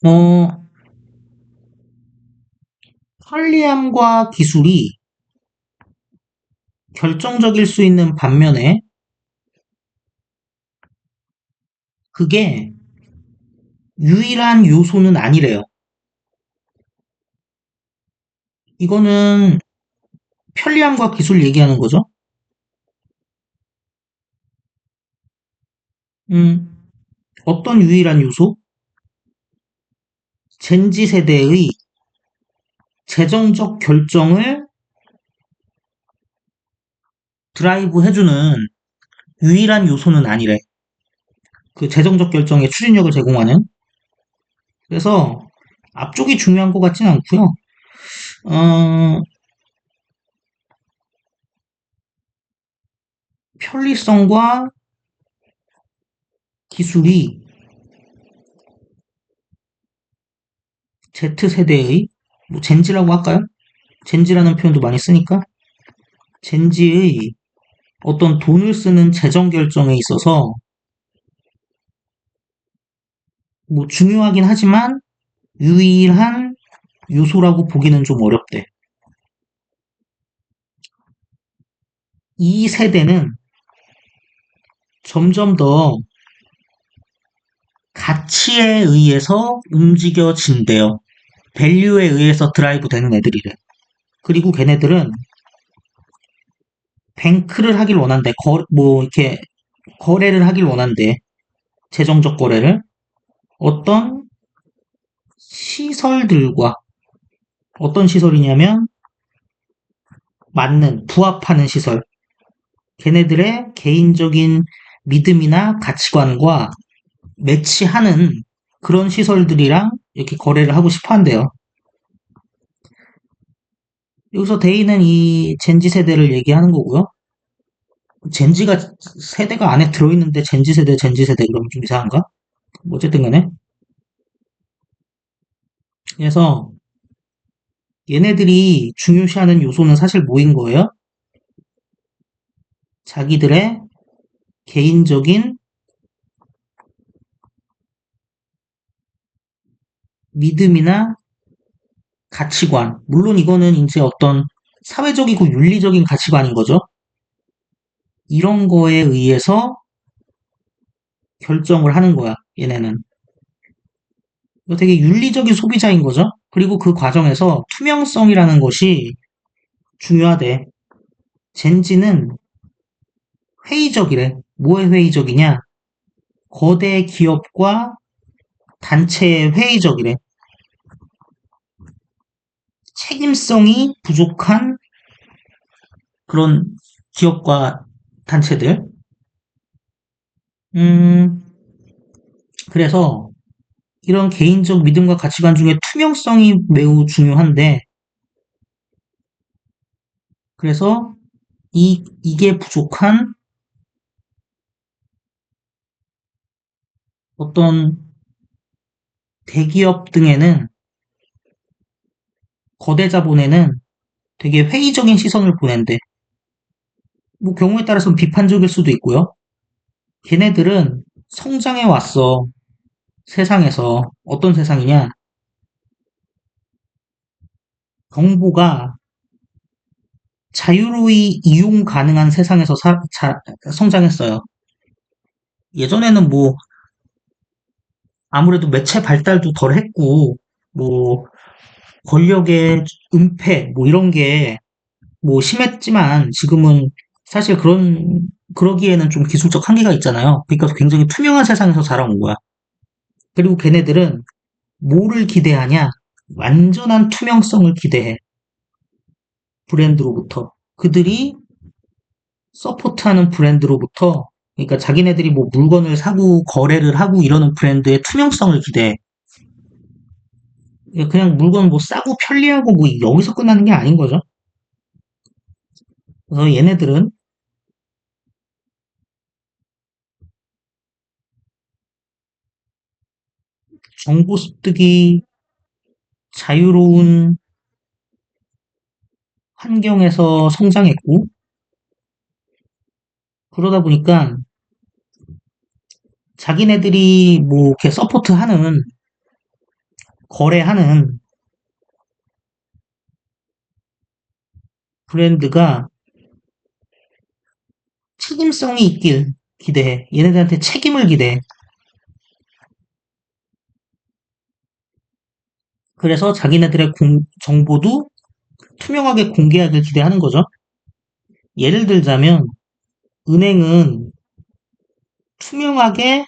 어, 편리함과 기술이 결정적일 수 있는 반면에 그게 유일한 요소는 아니래요. 이거는 편리함과 기술 얘기하는 거죠. 음, 어떤 유일한 요소? 젠지 세대의 재정적 결정을 드라이브 해주는 유일한 요소는 아니래. 그 재정적 결정에 추진력을 제공하는. 그래서 앞쪽이 중요한 것 같진 않고요. 어, 편리성과 기술이 Z세대의 뭐 젠지라고 할까요? 젠지라는 표현도 많이 쓰니까 젠지의 어떤 돈을 쓰는 재정 결정에 있어서 뭐 중요하긴 하지만 유일한 요소라고 보기는 좀 어렵대. 이 세대는 점점 더 가치에 의해서 움직여진대요. 밸류에 의해서 드라이브 되는 애들이래. 그리고 걔네들은 뱅크를 하길 원한대. 뭐 이렇게 거래를 하길 원한대. 재정적 거래를. 어떤 시설들과 어떤 시설이냐면 맞는 부합하는 시설. 걔네들의 개인적인 믿음이나 가치관과 매치하는 그런 시설들이랑 이렇게 거래를 하고 싶어 한대요. 여기서 데이는 이 젠지 세대를 얘기하는 거고요. 젠지가 세대가 안에 들어있는데 젠지 세대 그러면 좀 이상한가? 뭐 어쨌든 간에. 그래서 얘네들이 중요시하는 요소는 사실 뭐인 거예요? 자기들의 개인적인 믿음이나 가치관. 물론 이거는 이제 어떤 사회적이고 윤리적인 가치관인 거죠. 이런 거에 의해서 결정을 하는 거야, 얘네는. 이거 되게 윤리적인 소비자인 거죠. 그리고 그 과정에서 투명성이라는 것이 중요하대. 젠지는 회의적이래. 뭐에 회의적이냐? 거대 기업과 단체에 회의적이래. 책임성이 부족한 그런 기업과 단체들. 음, 그래서 이런 개인적 믿음과 가치관 중에 투명성이 매우 중요한데, 그래서 이게 부족한 어떤 대기업 등에는, 거대 자본에는 되게 회의적인 시선을 보낸대. 뭐 경우에 따라서는 비판적일 수도 있고요. 걔네들은 성장해 왔어. 세상에서. 어떤 세상이냐? 정보가 자유로이 이용 가능한 세상에서 성장했어요. 예전에는 뭐 아무래도 매체 발달도 덜 했고, 뭐 권력의 은폐 뭐 이런 게 뭐 심했지만 지금은 사실 그러기에는 좀 기술적 한계가 있잖아요. 그러니까 굉장히 투명한 세상에서 자라온 거야. 그리고 걔네들은 뭐를 기대하냐? 완전한 투명성을 기대해. 브랜드로부터. 그들이 서포트하는 브랜드로부터, 그러니까 자기네들이 뭐 물건을 사고 거래를 하고 이러는 브랜드의 투명성을 기대해. 그냥 물건 뭐 싸고 편리하고 뭐 여기서 끝나는 게 아닌 거죠. 그래서 얘네들은 정보 습득이 자유로운 환경에서 성장했고, 그러다 보니까 자기네들이 뭐 이렇게 서포트하는 거래하는 브랜드가 책임성이 있길 기대해. 얘네들한테 책임을 기대해. 그래서 자기네들의 정보도 투명하게 공개하길 기대하는 거죠. 예를 들자면 은행은 투명하게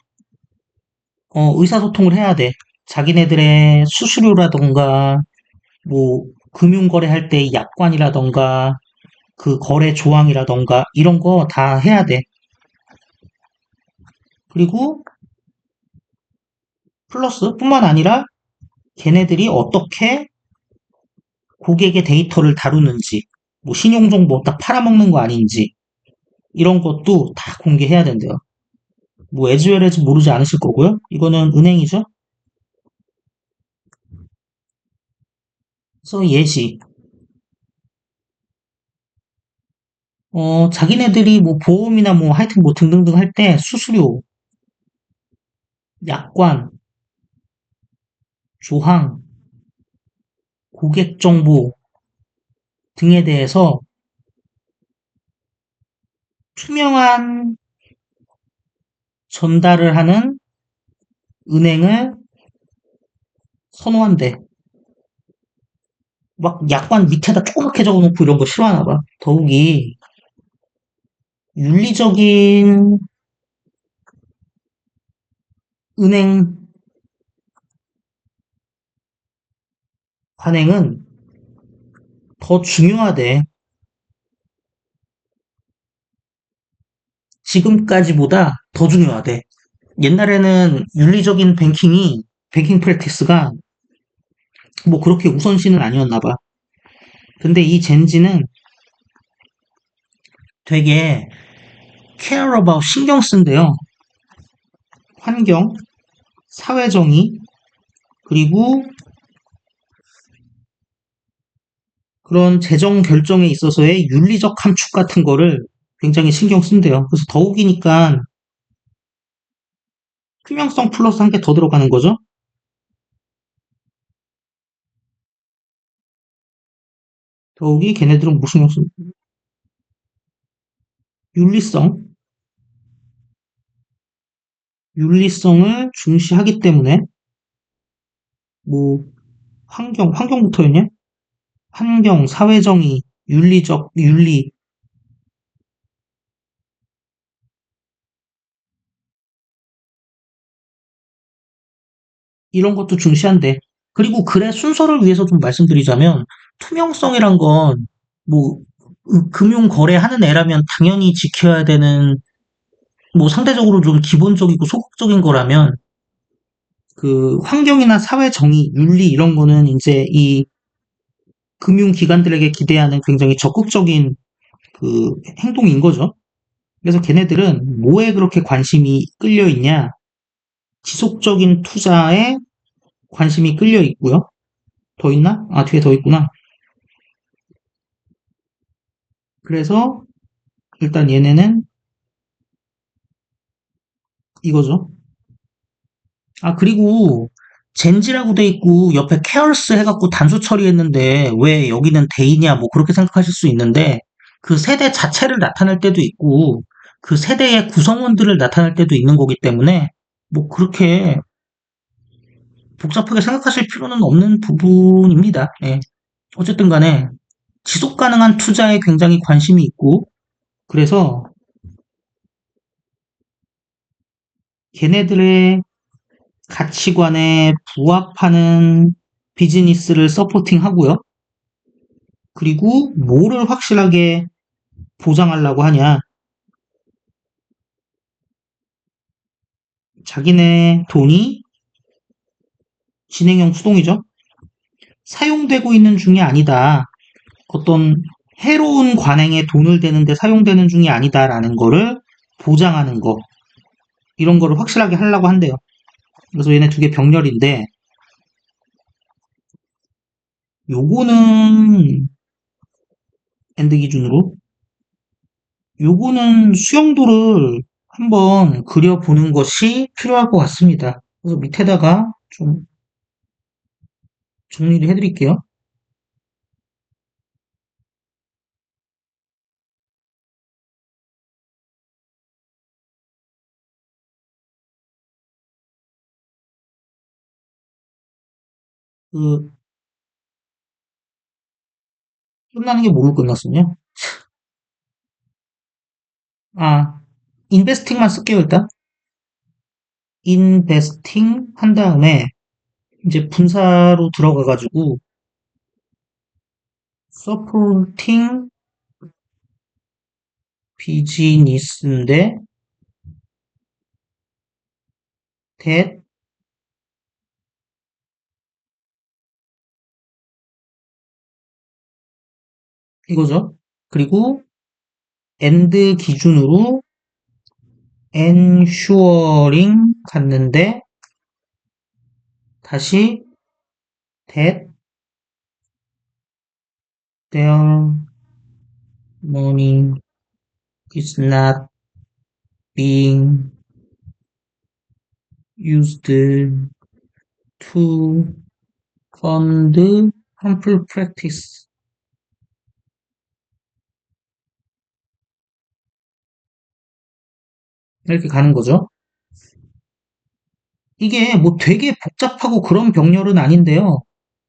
의사소통을 해야 돼. 자기네들의 수수료라던가 뭐 금융거래할 때 약관이라던가 그 거래 조항이라던가 이런 거 다 해야 돼. 그리고 플러스 뿐만 아니라 걔네들이 어떻게 고객의 데이터를 다루는지, 뭐 신용정보 딱 팔아먹는 거 아닌지 이런 것도 다 공개해야 된대요. 뭐 에즈웰에즈 모르지 않으실 거고요. 이거는 은행이죠. 그래서 예시, 자기네들이 뭐 보험이나 뭐 하여튼 뭐 등등등 할 때 수수료, 약관, 조항, 고객 정보 등에 대해서 투명한 전달을 하는 은행을 선호한대. 막 약관 밑에다 조그맣게 적어놓고 이런 거 싫어하나 봐. 더욱이 윤리적인 은행 관행은 더 중요하대. 지금까지보다 더 중요하대. 옛날에는 윤리적인 뱅킹 프랙티스가 뭐 그렇게 우선시는 아니었나 봐. 근데 이 젠지는 되게 care about 신경 쓴대요. 환경, 사회정의, 그리고 그런 재정 결정에 있어서의 윤리적 함축 같은 거를 굉장히 신경 쓴대요. 그래서 더욱이니까 투명성 플러스 한 개 더 들어가는 거죠. 더욱이 걔네들은 무슨 신경 쓴 윤리성, 윤리성을 중시하기 때문에 뭐 환경부터였냐? 환경, 사회정의, 윤리 이런 것도 중시한대. 그리고 글의 순서를 위해서 좀 말씀드리자면 투명성이란 건 뭐 금융 거래하는 애라면 당연히 지켜야 되는 뭐 상대적으로 좀 기본적이고 소극적인 거라면 그 환경이나 사회 정의, 윤리 이런 거는 이제 이 금융기관들에게 기대하는 굉장히 적극적인 그 행동인 거죠. 그래서 걔네들은 뭐에 그렇게 관심이 끌려 있냐? 지속적인 투자에 관심이 끌려 있고요. 더 있나? 아, 뒤에 더 있구나. 그래서 일단 얘네는 이거죠. 아, 그리고 젠지라고 돼 있고 옆에 케어스 해갖고 단수 처리했는데 왜 여기는 데이냐 뭐 그렇게 생각하실 수 있는데 그 세대 자체를 나타낼 때도 있고 그 세대의 구성원들을 나타낼 때도 있는 거기 때문에 뭐 그렇게 복잡하게 생각하실 필요는 없는 부분입니다. 예. 어쨌든 간에 지속 가능한 투자에 굉장히 관심이 있고 그래서 걔네들의 가치관에 부합하는 비즈니스를 서포팅하고요. 그리고 뭐를 확실하게 보장하려고 하냐. 자기네 돈이 진행형 수동이죠. 사용되고 있는 중이 아니다. 어떤 해로운 관행에 돈을 대는데 사용되는 중이 아니다라는 거를 보장하는 거. 이런 거를 확실하게 하려고 한대요. 그래서 얘네 두 개 병렬인데 요거는 엔드 기준으로 요거는 수용도를 한번 그려보는 것이 필요할 것 같습니다. 그래서 밑에다가 좀 정리를 해드릴게요. 그, 끝나는 게 뭘로 끝났었냐? 아, 인베스팅만 쓸게요, 일단. 인베스팅 한 다음에, 이제 분사로 들어가가지고, 서포팅 비즈니스인데, that 이거죠. 그리고 and 기준으로 ensuring 갔는데, 다시 that their money is not being used to fund harmful practice. 이렇게 가는 거죠. 이게 뭐 되게 복잡하고 그런 병렬은 아닌데요.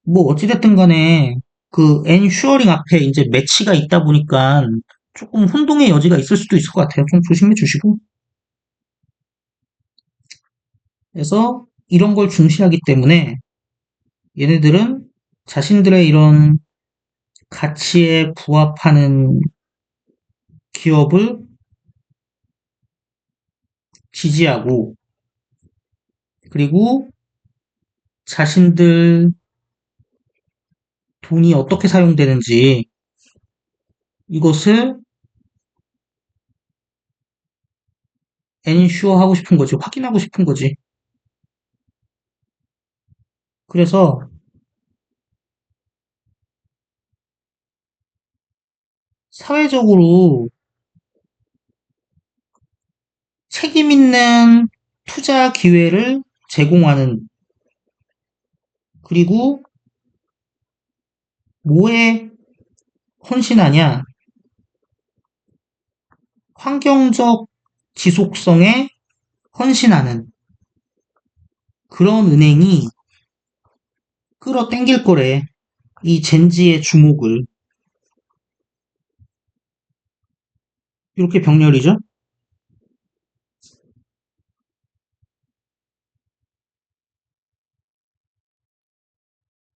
뭐 어찌됐든 간에 그 ensuring 앞에 이제 매치가 있다 보니까 조금 혼동의 여지가 있을 수도 있을 것 같아요. 좀 조심해 주시고. 그래서 이런 걸 중시하기 때문에 얘네들은 자신들의 이런 가치에 부합하는 기업을 지지하고, 그리고 자신들 돈이 어떻게 사용되는지 이것을 엔슈어 하고 싶은 거지, 확인하고 싶은 거지. 그래서 사회적으로 책임 있는 투자 기회를 제공하는, 그리고 뭐에 헌신하냐? 환경적 지속성에 헌신하는 그런 은행이 끌어당길 거래. 이 젠지의 주목을. 이렇게 병렬이죠.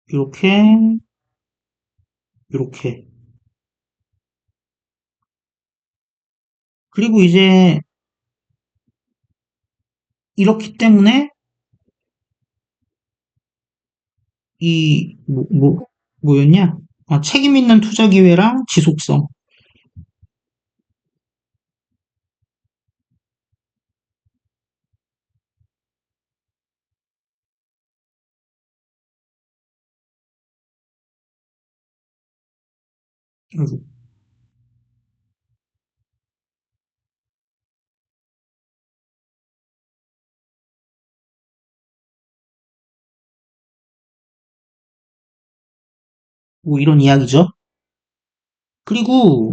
이렇게, 이렇게. 그리고 이제 이렇기 때문에 뭐였냐? 아, 책임 있는 투자 기회랑 지속성. 그리고 뭐 이런 이야기죠. 그리고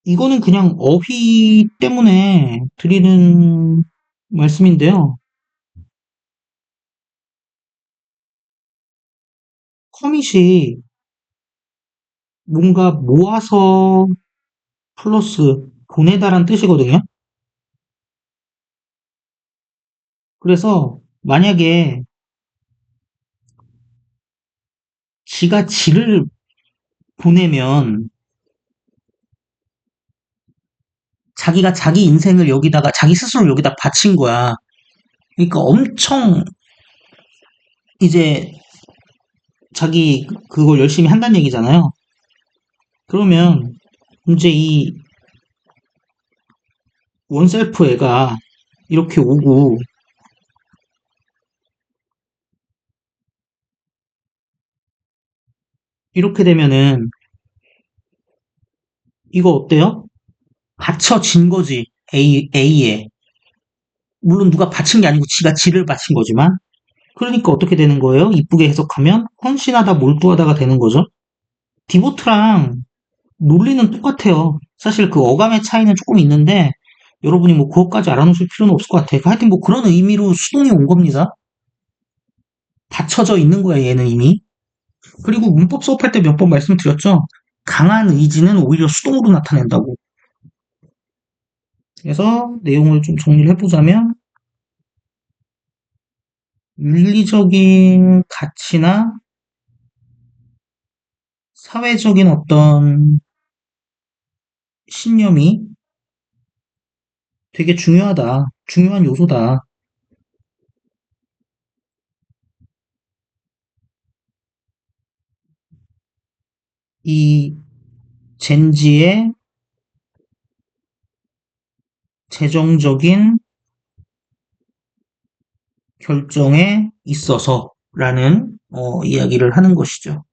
이거는 그냥 어휘 때문에 드리는 말씀인데요. 커밋이 뭔가 모아서 플러스 보내다란 뜻이거든요. 그래서 만약에 지가 지를 보내면 자기가 자기 인생을 여기다가 자기 스스로 여기다 바친 거야. 그러니까 엄청 이제 자기 그걸 열심히 한다는 얘기잖아요. 그러면 이제 이 원셀프 애가 이렇게 오고, 이렇게 되면은 이거 어때요? 받쳐진 거지. A에. 물론 누가 바친 게 아니고 지가 지를 바친 거지만. 그러니까 어떻게 되는 거예요? 이쁘게 해석하면 헌신하다 몰두하다가 되는 거죠. 디보트랑 논리는 똑같아요. 사실 그 어감의 차이는 조금 있는데 여러분이 뭐 그것까지 알아놓으실 필요는 없을 것 같아요. 하여튼 뭐 그런 의미로 수동이 온 겁니다. 받쳐져 있는 거야 얘는 이미. 그리고 문법 수업할 때 몇 번 말씀드렸죠. 강한 의지는 오히려 수동으로 나타낸다고. 그래서 내용을 좀 정리를 해보자면 윤리적인 가치나 사회적인 어떤 신념이 되게 중요하다. 중요한 요소다. 이 젠지의 재정적인 결정에 있어서라는 이야기를 하는 것이죠.